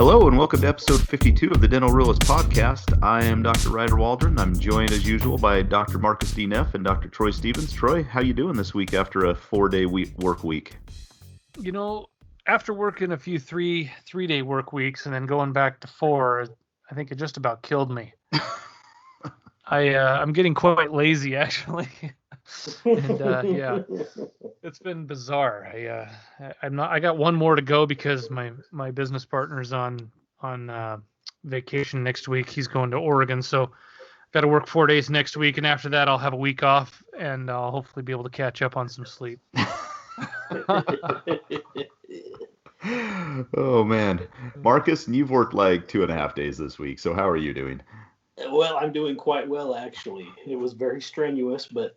Hello and welcome to episode 52 of the Dental Realist podcast. I am Dr. Ryder Waldron. I'm joined as usual by Dr. Marcus D. Neff and Dr. Troy Stevens. Troy, how you doing this week after a 4-day work week? You know, after working a few three-day work weeks and then going back to 4, I think it just about killed me. I'm getting quite lazy actually, and yeah, it's been bizarre. I got one more to go because my business partner's on vacation next week. He's going to Oregon, so got to work 4 days next week, and after that I'll have a week off, and I'll hopefully be able to catch up on some sleep. Oh man, Marcus, you've worked like 2.5 days this week. So how are you doing? Well, I'm doing quite well, actually. It was very strenuous, but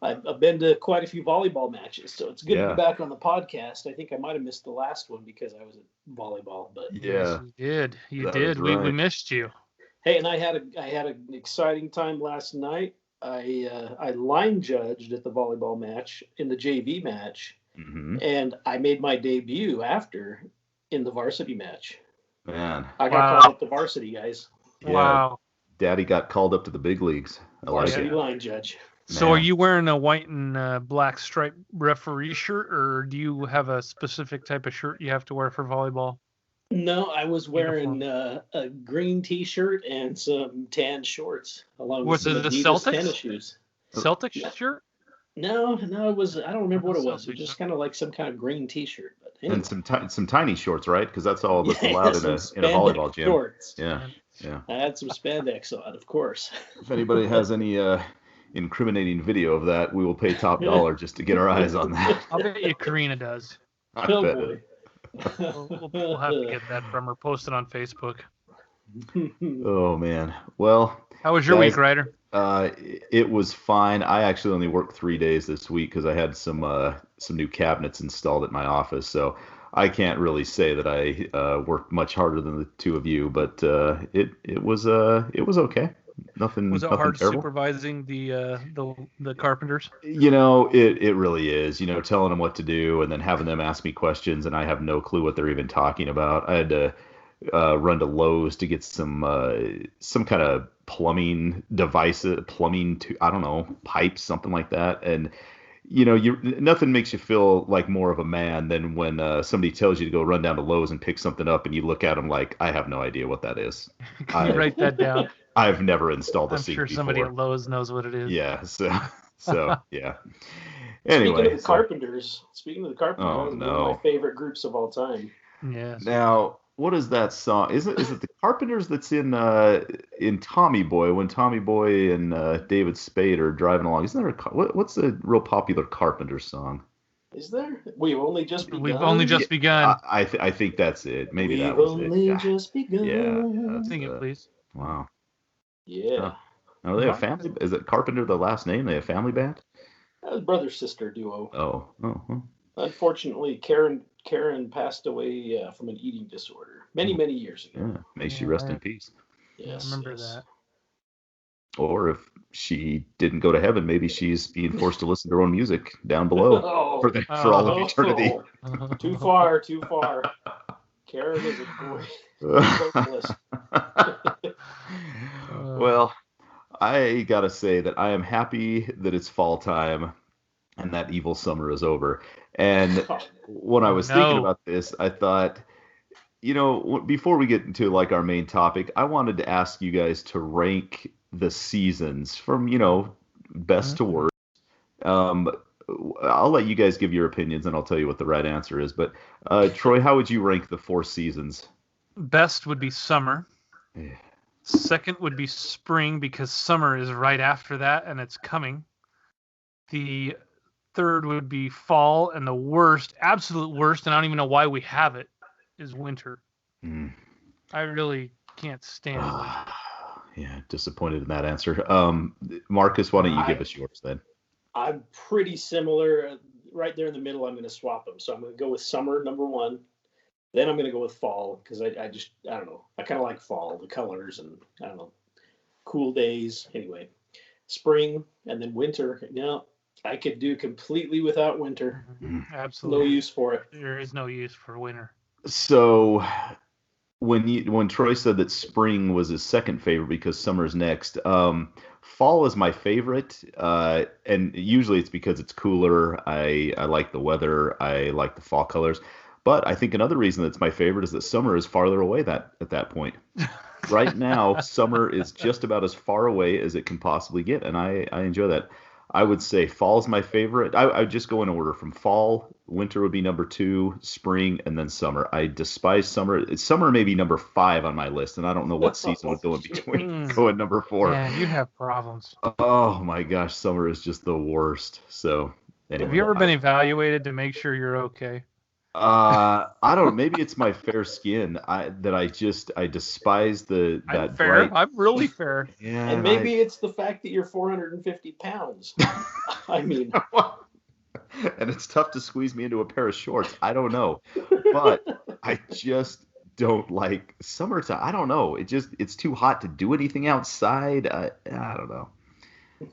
I've been to quite a few volleyball matches, so it's good to be back on the podcast. I think I might have missed the last one because I was at volleyball, but yes, you did. We missed you. Hey, and I had an exciting time last night. I line judged at the volleyball match in the JV match, and I made my debut after in the varsity match. Man, I got called up to varsity, guys. Yeah, wow. Daddy got called up to the big leagues. Varsity line judge. So are you wearing a white and black striped referee shirt, or do you have a specific type of shirt you have to wear for volleyball? No, I was wearing a green T-shirt and some tan shorts, along with some Adidas tennis shoes. Celtics shirt? No, it was. I don't remember what it was. It was just kind of like some kind of green T-shirt. But anyway. And some tiny shorts, right? Because that's all that's allowed in a volleyball gym. Shorts. Yeah. I had some spandex on, of course. If anybody has any incriminating video of that, we will pay top dollar just to get our eyes on that. I'll bet you Karina does. Boy. We'll have to get that from her. Post it on Facebook. Oh man. Well, how was your week, Ryder? It was fine. I actually only worked 3 days this week because I had some new cabinets installed at my office. So I can't really say that I worked much harder than the two of you, but it was okay. Nothing. Was it nothing hard terrible. Supervising the carpenters? You know, it really is. You know, telling them what to do and then having them ask me questions, and I have no clue what they're even talking about. I had to run to Lowe's to get some kind of plumbing devices, I don't know, pipes, something like that, and. You know, nothing makes you feel like more of a man than when somebody tells you to go run down to Lowe's and pick something up, and you look at them like, I have no idea what that is. Can you write that down? I've never installed a sink I'm sure before. somebody at Lowe's knows what it is. Yeah, so yeah. Anyway, speaking of the Carpenters, oh, one no. of my favorite groups of all time. Yes. Now, what is that song? Is it the Carpenters that's in Tommy Boy, when Tommy Boy and David Spade are driving along? Isn't there what's a real popular Carpenters song? Is there? We've only just begun. We've only just begun. I think that's it. Maybe that was it. We've only just begun. Yeah. Sing it, please. Wow. Yeah. Are they a family? Is it Carpenter the last name? They a family band? That was brother-sister duo. Oh. Unfortunately, Karen passed away from an eating disorder many years ago. Yeah, may she rest in peace. Yes, I remember that. Or if she didn't go to heaven, maybe she's being forced to listen to her own music down below for all of eternity. Too far. Karen is a great vocalist. Well, I gotta say that I am happy that it's fall time and that evil summer is over. And when I was thinking about this, I thought, you know, before we get into like our main topic, I wanted to ask you guys to rank the seasons from, you know, best to worst. I'll let you guys give your opinions and I'll tell you what the right answer is. But Troy, how would you rank the 4 seasons? Best would be summer. Yeah. Second would be spring, because summer is right after that and it's coming. The third would be fall, and the worst, absolute worst, and I don't even know why we have it, is winter. I really can't stand winter. Yeah, disappointed in that answer. Marcus, why don't you give us yours then? I'm pretty similar. Right there in the middle, I'm going to swap them. So I'm going to go with summer, number 1. Then I'm going to go with fall, because I don't know. I kind of like fall, the colors, and I don't know, cool days. Anyway, spring, and then winter. No, I could do completely without winter. Absolutely. No use for it. There is no use for winter. So when Troy said that spring was his second favorite because summer's next, fall is my favorite, and usually it's because it's cooler. I like the weather. I like the fall colors. But I think another reason that's my favorite is that summer is farther away at that point. Right now, summer is just about as far away as it can possibly get, and I enjoy that. I would say fall's my favorite. I just go in order from fall, winter would be number two, spring, and then summer. I despise summer. Summer may be number five on my list, and I don't know what season would go in between. Go at number four. Yeah, you have problems. Oh my gosh, summer is just the worst. So anyway, have you ever been evaluated to make sure you're okay? I don't know. Maybe it's my fair skin. I despise that. I'm fair. Bright. I'm really fair. Yeah, and maybe it's the fact that you're 450 pounds. I mean, and it's tough to squeeze me into a pair of shorts. I don't know, but I just don't like summertime. I don't know. It's too hot to do anything outside. I don't know.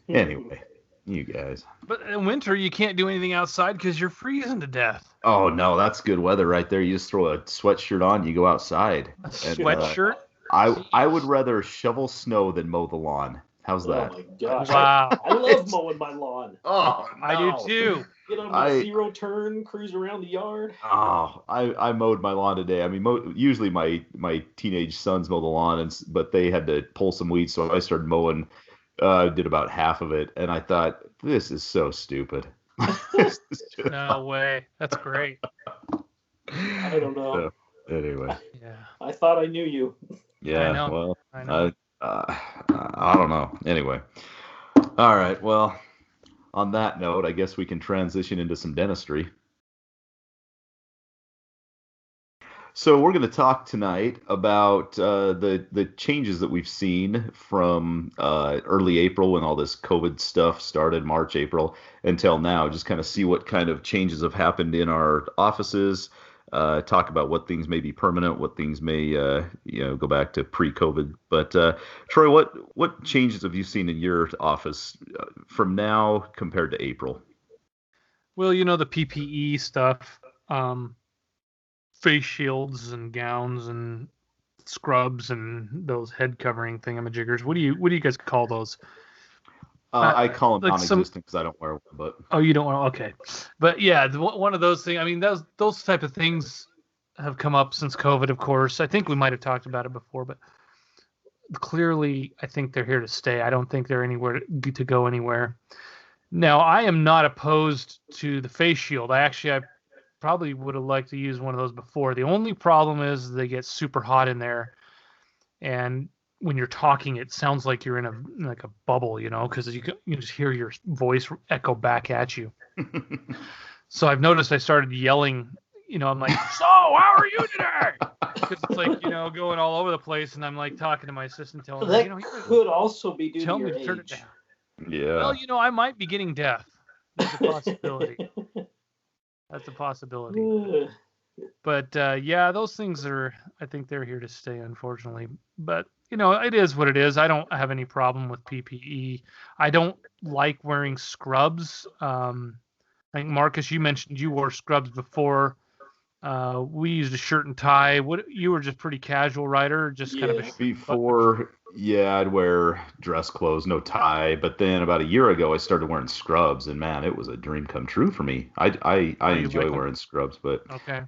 Anyway. You guys. But in winter, you can't do anything outside because you're freezing to death. Oh, no, that's good weather right there. You just throw a sweatshirt on, you go outside. A sweatshirt? I would rather shovel snow than mow the lawn. How's that? Oh, my gosh. Wow. I love mowing my lawn. Oh, no. I do too. Get on my zero turn, cruise around the yard. Oh, I mowed my lawn today. I mean, usually my teenage sons mow the lawn, but they had to pull some weeds, so I started mowing. Did about half of it, and I thought, this is so stupid. No way. That's great. I don't know. So, anyway. Yeah. I thought I knew you. Yeah, I know. well, I know. I don't know. Anyway. All right, well, on that note, I guess we can transition into some dentistry. So we're going to talk tonight about the changes that we've seen from early April when all this COVID stuff started, March, April, until now. Just kind of see what kind of changes have happened in our offices. Talk about what things may be permanent, what things may go back to pre-COVID. But Troy, what changes have you seen in your office from now compared to April? Well, the PPE stuff. Face shields and gowns and scrubs and those head covering thingamajiggers. What do you guys call those? I call them like non-existent because I don't wear one. But oh, you don't want? Okay, but yeah, one of those things. I mean, those type of things have come up since COVID, of course. I think we might have talked about it before, but clearly, I think they're here to stay. I don't think they're anywhere to go anywhere. Now, I am not opposed to the face shield. I probably would have liked to use one of those before. The only problem is they get super hot in there, and when you're talking, it sounds like you're in a bubble, because you just hear your voice echo back at you. So I've noticed I started yelling. I'm like, so how are you today? Because it's like going all over the place, and I'm like talking to my assistant, telling that her, could also be due to your to turn it age. down. Yeah. Well, I might be getting deaf. That's a possibility. That's a possibility. But yeah, those things I think they're here to stay, unfortunately. But, it is what it is. I don't have any problem with PPE. I don't like wearing scrubs. I think, Marcus, you mentioned you wore scrubs before. We used a shirt and tie. You were just pretty casual, rider, just kind of a shirt. Before, yeah, I'd wear dress clothes, no tie. But then about a year ago, I started wearing scrubs, and man, it was a dream come true for me. I enjoy wearing scrubs, but okay.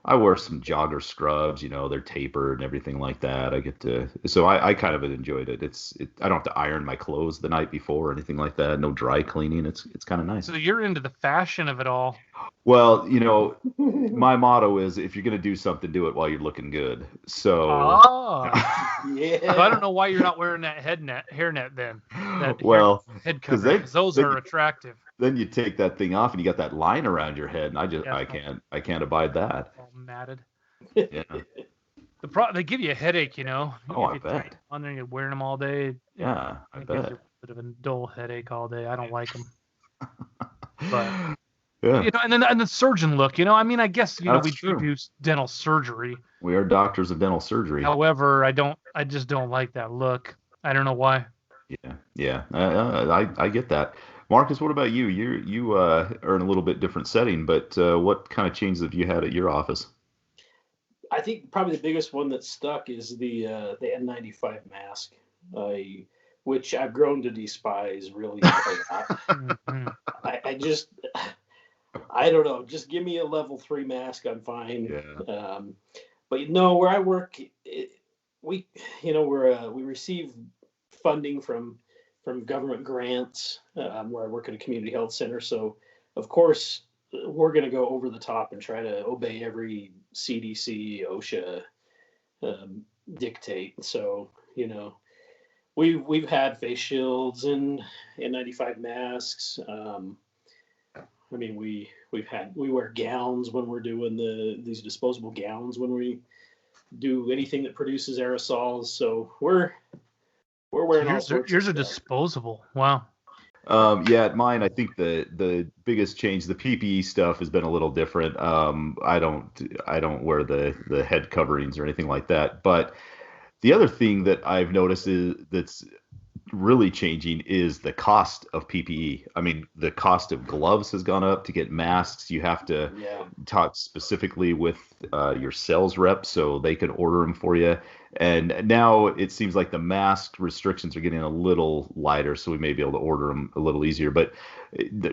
I wear some jogger scrubs. They're tapered and everything like that. So I kind of enjoyed it. I don't have to iron my clothes the night before or anything like that. No dry cleaning. It's kind of nice. So you're into the fashion of it all. Well, my motto is if you're going to do something, do it while you're looking good. So, yeah. So I don't know why you're not wearing that hairnet then. Head cover, because those are attractive. Then you take that thing off and you got that line around your head, and I can't abide that. All matted. Yeah. They give you a headache, Oh, I bet. On there, you're wearing them all day. Yeah, I bet. Gives you a bit of a dull headache all day. I don't like them. But yeah. And then the surgeon look. I guess we do dental surgery. We are doctors of dental surgery. However, I just don't like that look. I don't know why. Yeah. I get that. Marcus, what about you? You are in a little bit different setting, but what kind of changes have you had at your office? I think probably the biggest one that stuck is the N95 mask, which I've grown to despise really a lot. Mm-hmm. I just I don't know. Just give me a level 3 mask, I'm fine. Yeah. But no, where I work, we we receive funding from government grants. Where I work at a community health center, so of course we're going to go over the top and try to obey every CDC, OSHA dictate. So we've had face shields and N95 masks. I mean, we wear gowns when we're doing these disposable gowns when we do anything that produces aerosols. So we're So wearing all sorts yours of are stuff. disposable. Wow. Yeah, at mine, I think the biggest change, the PPE stuff has been a little different. I don't wear the head coverings or anything like that. But the other thing that I've noticed is that's really changing is the cost of PPE. I mean, the cost of gloves has gone up. To get masks, you have to Yeah. talk specifically with your sales rep so they can order them for you. And now it seems like the mask restrictions are getting a little lighter, so we may be able to order them a little easier. But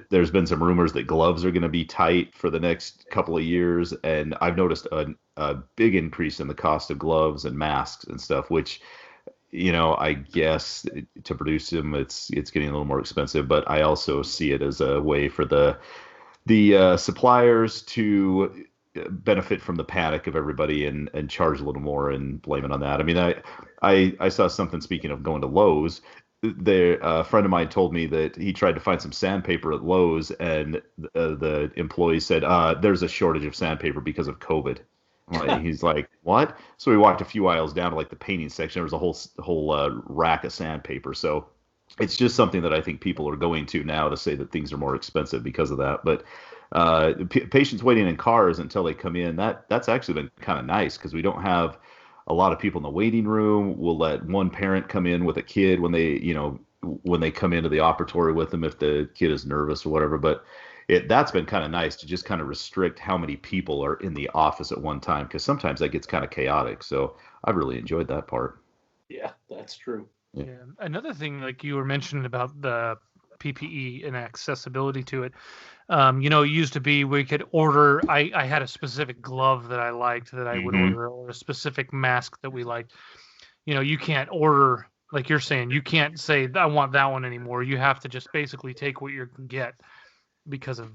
there's been some rumors that gloves are going to be tight for the next couple of years, and I've noticed a big increase in the cost of gloves and masks and stuff, which I guess to produce them, it's getting a little more expensive. But I also see it as a way for the suppliers to benefit from the panic of everybody and charge a little more and blame it on that. I mean, I saw something, speaking of going to Lowe's. A friend of mine told me that he tried to find some sandpaper at Lowe's, and the employee said, "There's a shortage of sandpaper because of COVID." He's like, "What?" So we walked a few aisles down to like the painting section. There was a whole rack of sandpaper. So it's just something that I think people are going to now to say that things are more expensive because of that. But patients waiting in cars until they come in, that's actually been kind of nice because we don't have a lot of people in the waiting room. We'll let one parent come in with a kid when they come into the operatory with them if the kid is nervous or whatever. But that's been kind of nice to just kind of restrict how many people are in the office at one time, because sometimes that gets kind of chaotic. So I've really enjoyed that part. Yeah, that's true. Yeah. Another thing, like you were mentioning about the PPE and accessibility to it, it used to be we could order. I had a specific glove that I liked that I would Mhm. order, or a specific mask that we liked. You can't order, like you're saying, you can't say I want that one anymore. You have to just basically take what you can get because of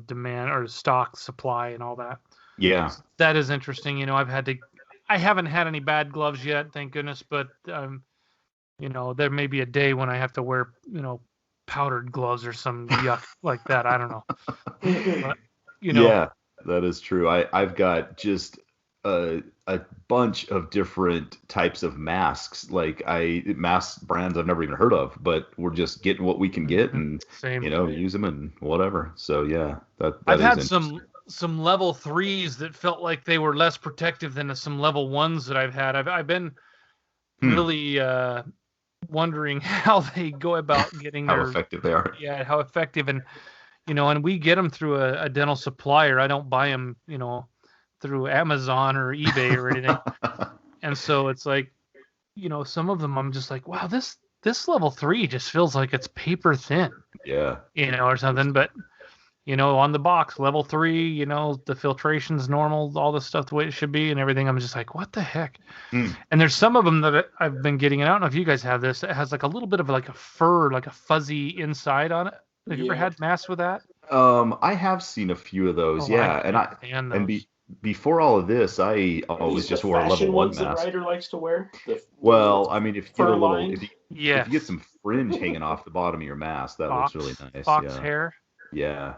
demand or stock supply and all that. Yeah. That is interesting. I haven't had any bad gloves yet, thank goodness, but there may be a day when I have to wear powdered gloves or some yuck like that. I don't know, but Yeah, that is true. I've got just a bunch of different types of masks. Like mask brands I've never even heard of, but we're just getting what we can get and same. use them and whatever. So yeah, that I've is had interesting. some level 3s that felt like they were less protective than some level 1s that I've had. I've been Hmm. really wondering how they go about getting How their effective they are. how effective, and and we get them through a dental supplier. I don't buy them through Amazon or eBay or anything. And so it's like some of them I'm just like, wow, this level 3 just feels like it's paper thin, Yeah. or something. But on the box, level 3, the filtration's normal, all the stuff the way it should be and everything. I'm just like, what the heck? Hmm. And there's some of them that I've been getting, and I don't know if you guys have this. It has like a little bit of like a fur, like a fuzzy inside on it. Have you ever Yeah. had masks with that? I have seen a few of those. Oh, I Yeah, and can't stand and those. before all of this, I Are always these the just wore a level fashion one ones that mask. Ryder likes to wear? The little Well, I mean, if you get a fur little, lined? if you get Yes, some fringe hanging off the bottom of your mask, that looks really nice. fox Yeah, hair. yeah,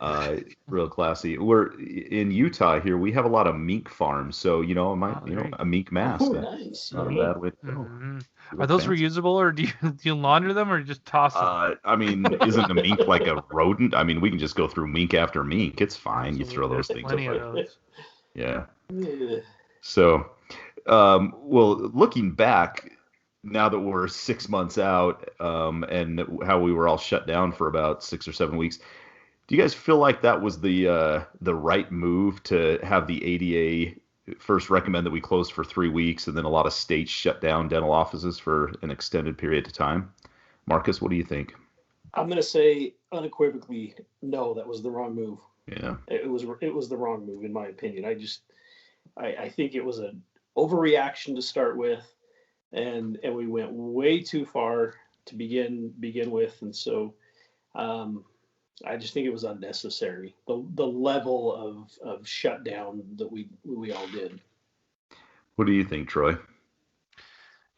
uh, real classy. We're in Utah here. We have a lot of mink farms, so Oh, there you a mink mask. Oh, That's nice. not a Yeah. bad way to go. hmm You Are look those fancy. reusable, or do you do you launder them, or you just toss them? I mean, isn't a mink like a rodent? I mean, we can just go through mink after mink. It's fine. You throw Absolutely, those there's things plenty of away. those. Yeah. Yeah. So, well, looking back, now that we're 6 months out, and how we were all shut down for about 6 or 7 weeks, do you guys feel like that was the right move to have the ADA first recommend that we close for 3 weeks, and then a lot of states shut down dental offices for an extended period of time. Marcus, what do you think? I'm going to say unequivocally, no, that was the wrong move. Yeah. It was the wrong move in my opinion. I think it was an overreaction to start with, and we went way too far to begin with, and so I just think it was unnecessary. The level of shutdown that we all did. What do you think, Troy?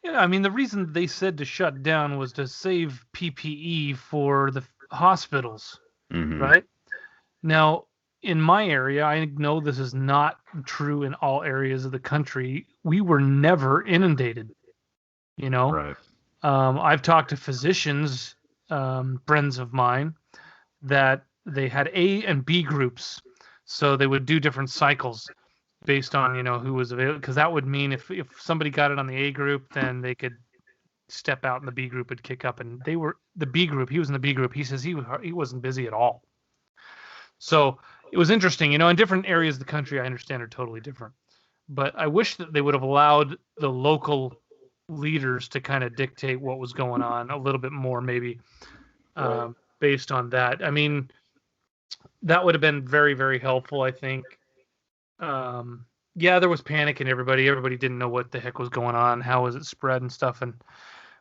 Yeah, I mean, the reason they said to shut down was to save PPE for the hospitals, right? Now, in my area, I know this is not true in all areas of the country. We were never inundated, you know? Right. I've talked to physicians, friends of mine, that they had A and B groups, so they would do different cycles based on who was available, because that would mean if somebody got it on the A group, then they could step out and the B group would kick up, and they were the B group. He was in the B group. He says he wasn't busy at all. So it was interesting, in different areas of the country, I understand are totally different, but I wish that they would have allowed the local leaders to kind of dictate what was going on a little bit more, maybe Right. based on that. I mean, that would have been very, very helpful, I think. Yeah, there was panic in everybody. Everybody didn't know what the heck was going on, how was it spread and stuff.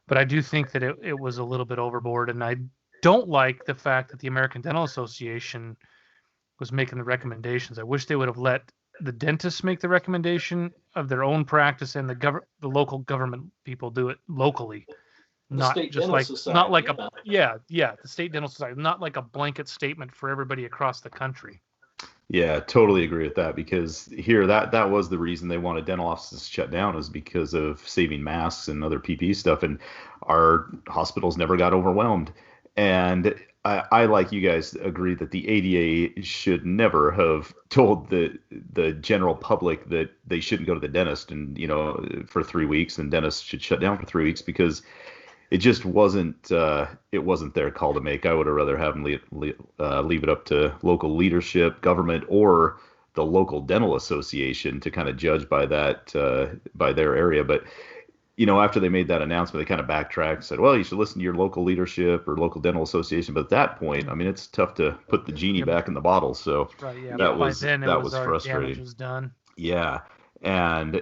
But I do think that it was a little bit overboard, and I don't like the fact that the American Dental Association was making the recommendations. I wish they would have let the dentists make the recommendation of their own practice, and the local government people do it locally. The Not State just Dental like Society, not like yeah. the State Dental Society, not like a blanket statement for everybody across the country. Yeah, totally agree with that, because here that was the reason they wanted dental offices shut down, is because of saving masks and other PPE stuff, and our hospitals never got overwhelmed. And I like you guys agree that the ADA should never have told the general public that they shouldn't go to the dentist and for 3 weeks, and dentists should shut down for 3 weeks, because it just wasn't their call to make. I would have rather have them leave it up to local leadership, government, or the local dental association to kind of judge by that by their area. But after they made that announcement, they kind of backtracked, said, well, you should listen to your local leadership or local dental association. But at that point, I mean, it's tough to put the genie back in the bottle. So right, yeah. that By was then, that was frustrating. Damage was done. Yeah, and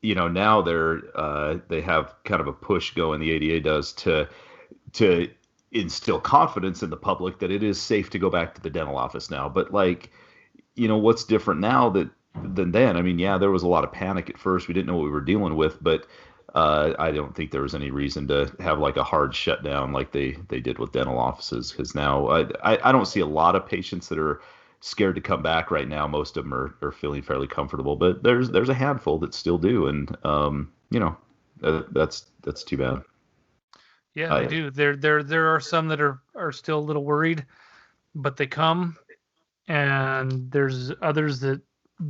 now they have kind of a push going. The ADA does to instill confidence in the public that it is safe to go back to the dental office now. But what's different now than then? I mean, yeah, there was a lot of panic at first. We didn't know what we were dealing with, but I don't think there was any reason to have like a hard shutdown like they did with dental offices, because now I don't see a lot of patients that are scared to come back right now. Most of them are feeling fairly comfortable, but there's a handful that still do, and that's too bad. Yeah, they do. There are some that are still a little worried, but they come, and there's others that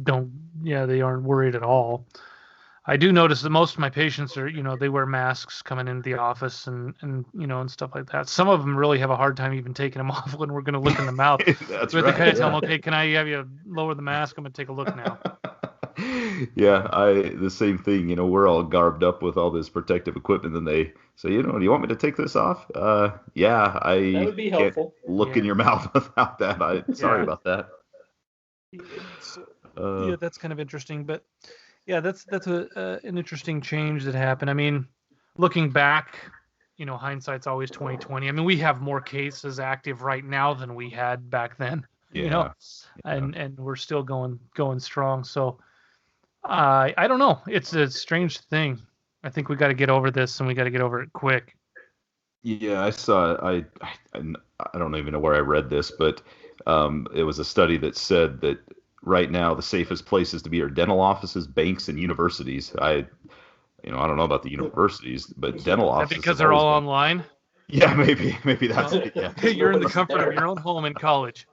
don't. Yeah, they aren't worried at all. I do notice that most of my patients are, they wear masks coming into the office and and stuff like that. Some of them really have a hard time even taking them off when we're going to look in the mouth. That's so right. They kind of tell them, okay, can I have you lower the mask? I'm going to take a look now. Yeah, the same thing. We're all garbed up with all this protective equipment, and they say, do you want me to take this off? Yeah, that would be helpful. Look in your mouth without that. Sorry about that. Yeah, that's kind of interesting, but. Yeah, that's an interesting change that happened. I mean, looking back, hindsight's always 20/20. I mean, we have more cases active right now than we had back then. Yeah. And we're still going strong. So I don't know. It's a strange thing. I think we got to get over this, and we got to get over it quick. Yeah, I saw. I don't even know where I read this, but it was a study that said that right now the safest places to be are dental offices, banks, and universities. I don't know about the universities, but dental offices. Because they're all online. Yeah, maybe that's it. Yeah. You're in the comfort of your own home in college.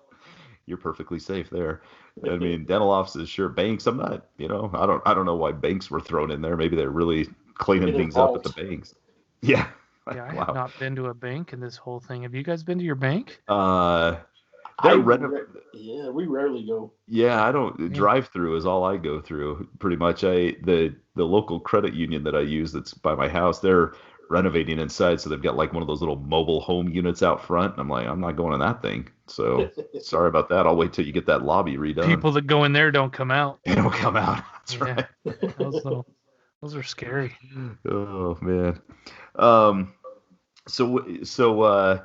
You're perfectly safe there. I mean, dental offices, sure. Banks, I'm not. I don't know why banks were thrown in there. Maybe they're really cleaning things up at the banks. Yeah. Yeah, I have not been to a bank in this whole thing. Have you guys been to your bank? They're we rarely go. Yeah, I don't drive through is all I go through pretty much. The local credit union that I use that's by my house, they're renovating inside, so they've got like one of those little mobile home units out front. And I'm like, I'm not going in that thing. So sorry about that. I'll wait till you get that lobby redone. People that go in there don't come out. They don't come out. That's right. Those are scary. Oh man. So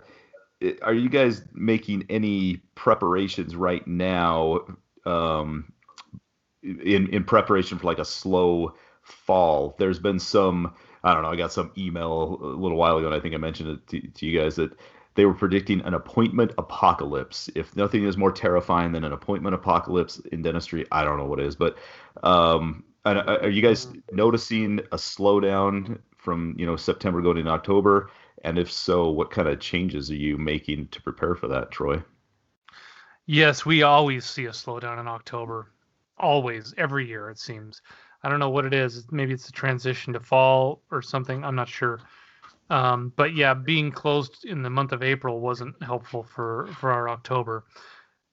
are you guys making any preparations right now in preparation for like a slow fall? There's been some, I don't know, I got some email a little while ago, and I think I mentioned it to you guys that they were predicting an appointment apocalypse. If nothing is more terrifying than an appointment apocalypse in dentistry, I don't know what is. But are you guys noticing a slowdown from September going into October? And if so, what kind of changes are you making to prepare for that, Troy? Yes, we always see a slowdown in October. Always, every year, it seems. I don't know what it is. Maybe it's a transition to fall or something. I'm not sure. But yeah, being closed in the month of April wasn't helpful for our October.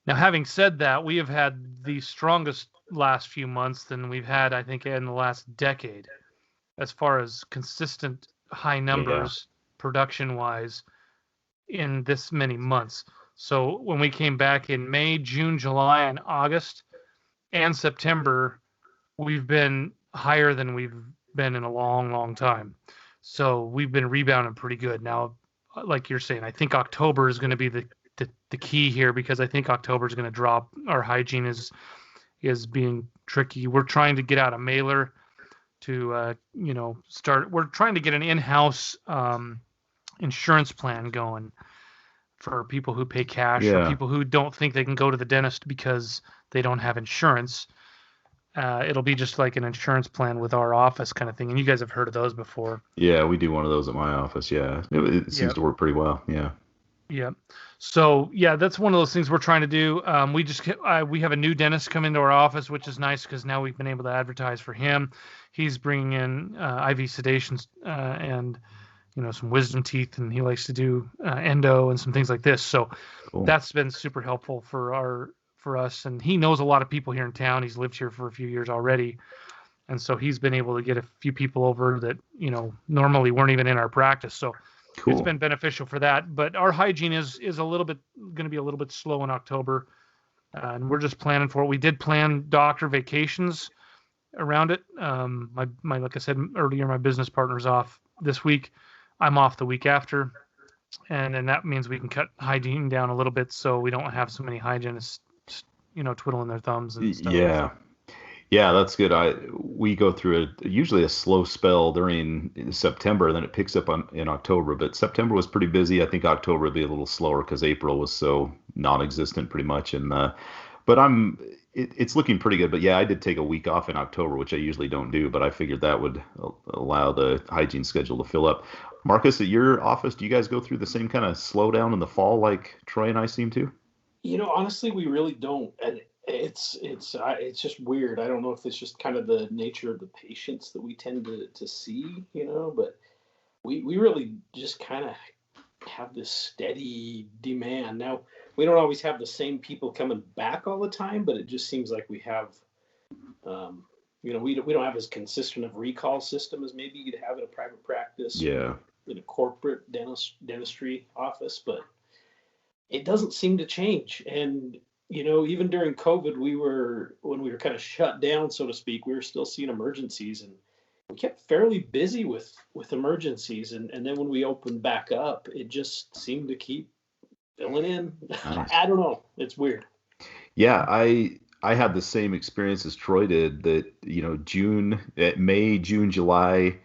Now, having said that, we have had the strongest last few months than we've had, I think, in the last decade, as far as consistent high numbers production-wise in this many months. So when we came back in May, June, July, and August, and September, we've been higher than we've been in a long, long time. So we've been rebounding pretty good. Now, like you're saying, I think October is going to be the key here, because I think October is going to drop. Our hygiene is being tricky. We're trying to get out a mailer to start. We're trying to get an in-house insurance plan going for people who pay cash, or people who don't think they can go to the dentist because they don't have insurance. It'll be just like an insurance plan with our office kind of thing. And you guys have heard of those before. Yeah, we do one of those at my office. Yeah. It seems to work pretty well. Yeah. Yeah. So yeah, that's one of those things we're trying to do. We have a new dentist come into our office, which is nice because now we've been able to advertise for him. He's bringing in IV sedations and some wisdom teeth, and he likes to do endo and some things like this. So that's been super helpful for us. And he knows a lot of people here in town. He's lived here for a few years already. And so he's been able to get a few people over that, normally weren't even in our practice. So it's been beneficial for that. But our hygiene is a little bit going to be a little bit slow in October. And we're just planning for it. We did plan doctor vacations around it. My like I said earlier, my business partner's off this week. I'm off the week after. And then that means we can cut hygiene down a little bit so we don't have so many hygienists twiddling their thumbs and stuff. Yeah, that's good. We go through usually a slow spell during September, then it picks up in October. But September was pretty busy. I think October would be a little slower because April was so non-existent pretty much. And but it's looking pretty good. But yeah, I did take a week off in October, which I usually don't do. But I figured that would allow the hygiene schedule to fill up. Marcus, at your office, do you guys go through the same kind of slowdown in the fall like Troy and I seem to? Honestly, we really don't, and it's just weird. I don't know if it's just kind of the nature of the patients that we tend to see, but we really just kind of have this steady demand. Now, we don't always have the same people coming back all the time, but it just seems like we have, we don't have as consistent of recall system as maybe you'd have in a private practice, in a corporate dentistry office, but it doesn't seem to change. And, even during COVID, when we were kind of shut down, so to speak, we were still seeing emergencies, and we kept fairly busy with emergencies. And then when we opened back up, it just seemed to keep filling in. Nice. I don't know. It's weird. Yeah, I had the same experience as Troy did, that, May, June, July,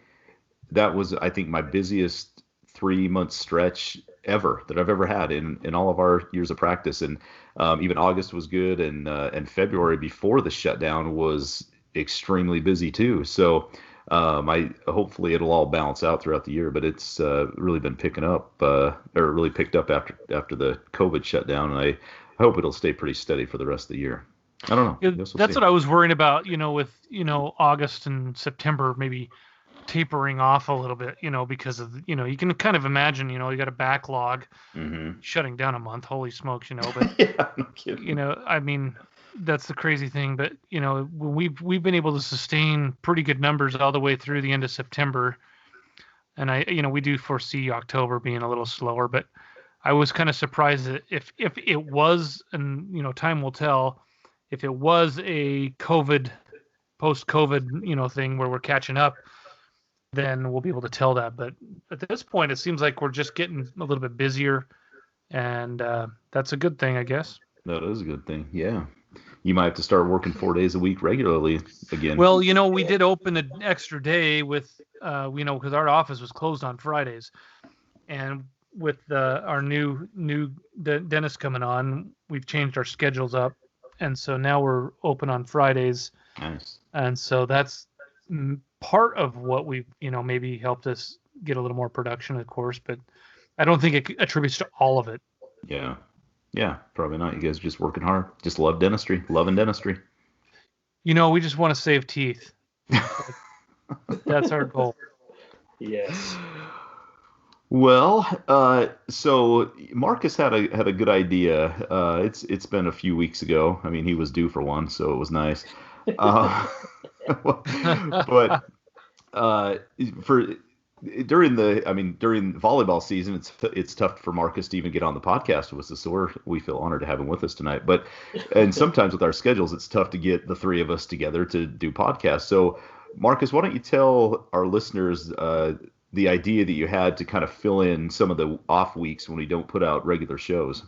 that was, I think, my busiest 3-month stretch ever that I've ever had in all of our years of practice. And even August was good, and February before the shutdown was extremely busy too. So hopefully it'll all balance out throughout the year, but it's really been picking up, or really picked up after the COVID shutdown, and I hope it'll stay pretty steady for the rest of the year. I don't know. That's what I was worrying about, with August and September maybe tapering off a little bit, because of, you can kind of imagine, you got a backlog shutting down a month. Holy smokes, but Yeah, no kidding. I mean, that's the crazy thing. But we've been able to sustain pretty good numbers all the way through the end of September, and we do foresee October being a little slower. But I was kind of surprised that if it was, and time will tell, if it was a post-COVID thing where we're catching up, then we'll be able to tell that. But at this point, it seems like we're just getting a little bit busier, and that's a good thing, I guess. That is a good thing. Yeah. You might have to start working 4 days a week regularly again. Well, we did open an extra day with, because our office was closed on Fridays, and with our new dentist coming on, we've changed our schedules up, and so now we're open on Fridays. Nice. And so that's part of what we've, maybe helped us get a little more production, of course, but I don't think it attributes to all of it. Yeah. Yeah, probably not. You guys are just working hard. Just loving dentistry. We just want to save teeth. That's our goal. Yes. Well, so Marcus had a good idea. It's been a few weeks ago. I mean, he was due for one, so it was nice. But for during volleyball season, it's tough for Marcus to even get on the podcast with us. So we feel honored to have him with us tonight. And sometimes with our schedules, it's tough to get the three of us together to do podcasts. So Marcus, why don't you tell our listeners the idea that you had to kind of fill in some of the off weeks when we don't put out regular shows?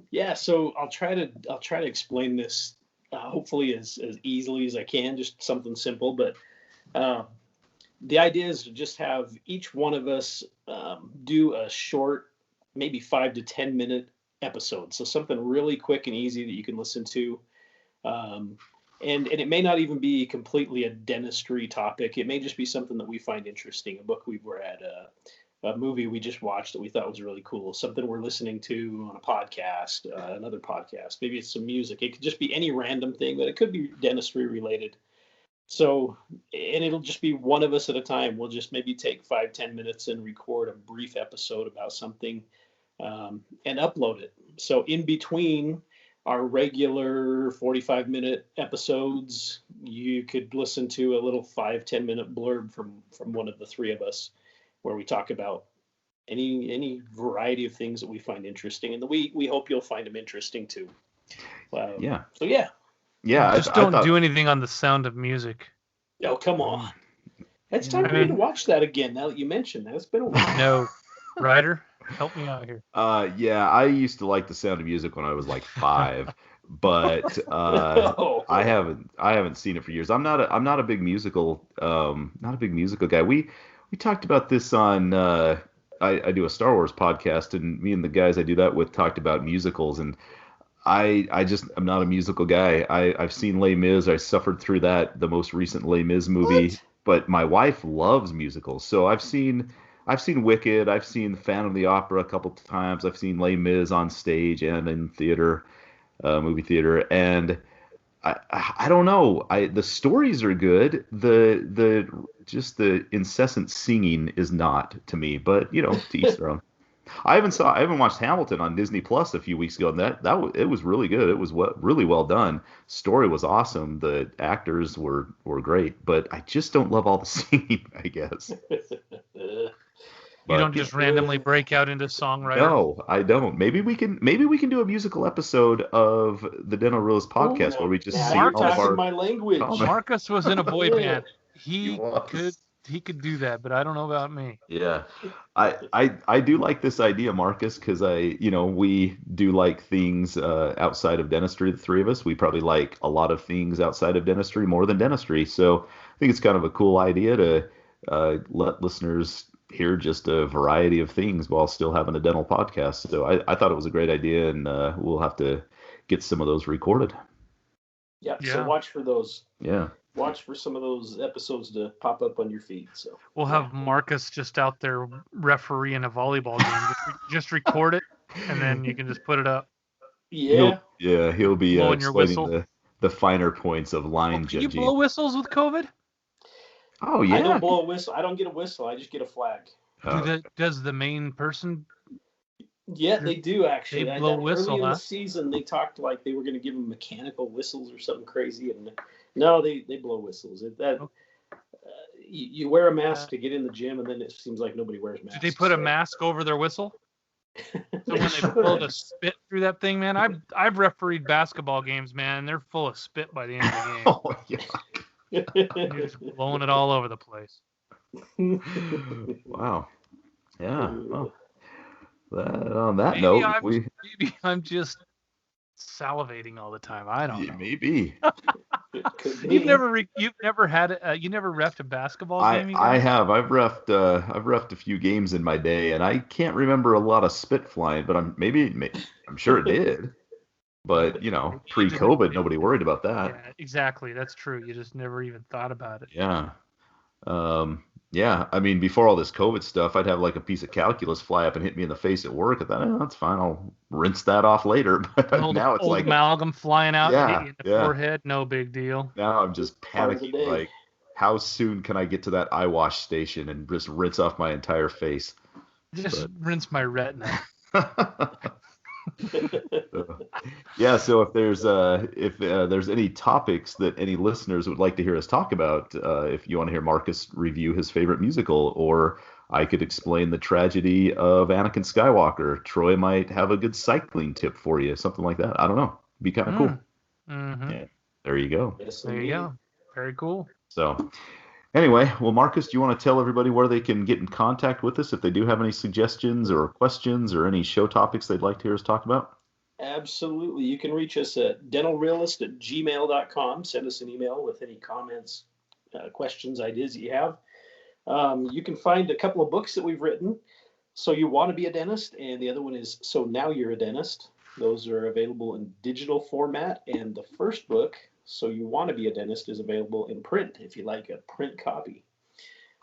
Yeah, so I'll try to explain this hopefully as easily as I can, just something simple. But the idea is to just have each one of us do a short, maybe 5 to 10 minute episode. So something really quick and easy that you can listen to. And it may not even be completely a dentistry topic. It may just be something that we find interesting, a book we were at, a movie we just watched that we thought was really cool, something we're listening to on a podcast, another podcast. Maybe it's some music. It could just be any random thing, but it could be dentistry related. So, and it'll just be one of us at a time. We'll just maybe take 5-10 minutes and record a brief episode about something and upload it. So in between our regular 45-minute episodes, you could listen to a little 5-10 minute blurb from one of the three of us, where we talk about any variety of things that we find interesting, and we hope you'll find them interesting too. Yeah. So yeah. Yeah. Just don't do anything on The Sound of Music. Oh, come on. It's time for me to watch that again. Now that you mentioned that, it's been a while. No, Ryder, help me out here. Yeah, I used to like The Sound of Music when I was like 5, but I haven't seen it for years. I'm not a big musical guy. We talked about this on I do a Star Wars podcast, and me and the guys I do that with talked about musicals, and I'm not a musical guy. I've seen Les Mis. I suffered through that, the most recent Les Mis movie. What? But my wife loves musicals, so I've seen Wicked. I've seen Phantom of the Opera a couple times. I've seen Les Mis on stage and in theater, movie theater, and I don't know. The stories are good. The incessant singing is not to me. But to each their own. I haven't watched Hamilton on Disney Plus a few weeks ago, and it was really good. It was really well done. Story was awesome. The actors were great, but I just don't love all the singing, I guess. You don't just randomly break out into songwriter? No, I don't. Maybe we can do a musical episode of the Dental Realist podcast where we just sing all of our my language. Marcus was in a boy band. He could do that, but I don't know about me. Yeah, I do like this idea, Marcus, because we do like things outside of dentistry. The three of us, we probably like a lot of things outside of dentistry more than dentistry. So I think it's kind of a cool idea to let listeners hear just a variety of things while still having a dental podcast. So I thought it was a great idea, and we'll have to get some of those recorded. Yeah. So watch for those. Yeah. Watch for some of those episodes to pop up on your feed. So we'll have Marcus just out there refereeing a volleyball game. Just record it, and then you can just put it up. Yeah. He'll be blowing your whistle. The finer points of line Can judging. you blow whistles with COVID? Oh I don't yeah. blow a whistle. I don't get a whistle. I just get a flag. Does the main person? Yeah, they do actually. They I blow thought whistle, early in huh? the season they talked like they were going to give them mechanical whistles or something crazy, and no, they blow whistles. You wear a mask to get in the gym, and then it seems like nobody wears masks. Do they put a mask over their whistle? So when they blow the spit through that thing, man, I've refereed basketball games, man. They're full of spit by the end of the game. Oh yeah. You're just blowing it all over the place. Wow. Yeah. Well, on that Maybe note, maybe I'm just salivating all the time. I don't know. maybe. You've never had you never refed a basketball game, you I guys? have. I've refed a few games in my day, and I can't remember a lot of spit flying, but I'm sure it did. But pre-COVID, nobody worried about that. Yeah, exactly. That's true. You just never even thought about it. Yeah. Yeah. I mean, before all this COVID stuff, I'd have like a piece of calculus fly up and hit me in the face at work. I thought, that's fine. I'll rinse that off later. But now it's old like amalgam flying out and hit you in the yeah. forehead. No big deal. Now I'm just panicking. Like, how soon can I get to that eye wash station and just rinse off my entire face? Just rinse my retina. Yeah, so if there's any topics that any listeners would like to hear us talk about, if you want to hear Marcus review his favorite musical, or I could explain the tragedy of Anakin Skywalker, Troy might have a good cycling tip for you, something like that. I don't know. Be kind of cool. Mm-hmm. Yeah, there you go. Yes, there you go. Very cool. So anyway, well, Marcus, do you want to tell everybody where they can get in contact with us if they do have any suggestions or questions or any show topics they'd like to hear us talk about? Absolutely. You can reach us at dentalrealist@gmail.com. Send us an email with any comments, questions, ideas that you have. You can find a couple of books that we've written. So You Want to Be a Dentist, and the other one is So Now You're a Dentist. Those are available in digital format. And the first book, So You Want to Be a Dentist, is available in print if you like a print copy.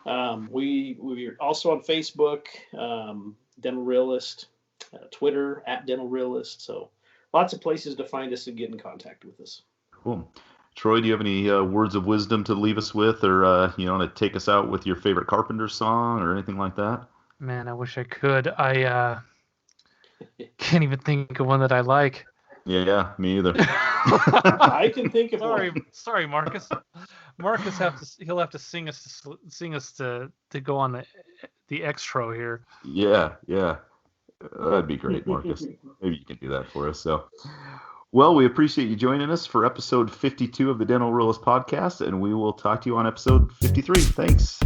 We're also on Facebook, Dental Realist, Twitter @Dental Realist. So lots of places to find us and get in contact with us. Cool. Troy, do you have any words of wisdom to leave us with, or you want to take us out with your favorite Carpenter song or anything like that? Man, I wish I could. I can't even think of one that I like. Yeah, me either. I can think of one. Sorry, Marcus. Marcus he'll have to sing us to go on the extro here. Yeah. That'd be great, Marcus. Maybe you can do that for us. So, well, we appreciate you joining us for episode 52 of the Dental Realist podcast, and we will talk to you on episode 53. Thanks.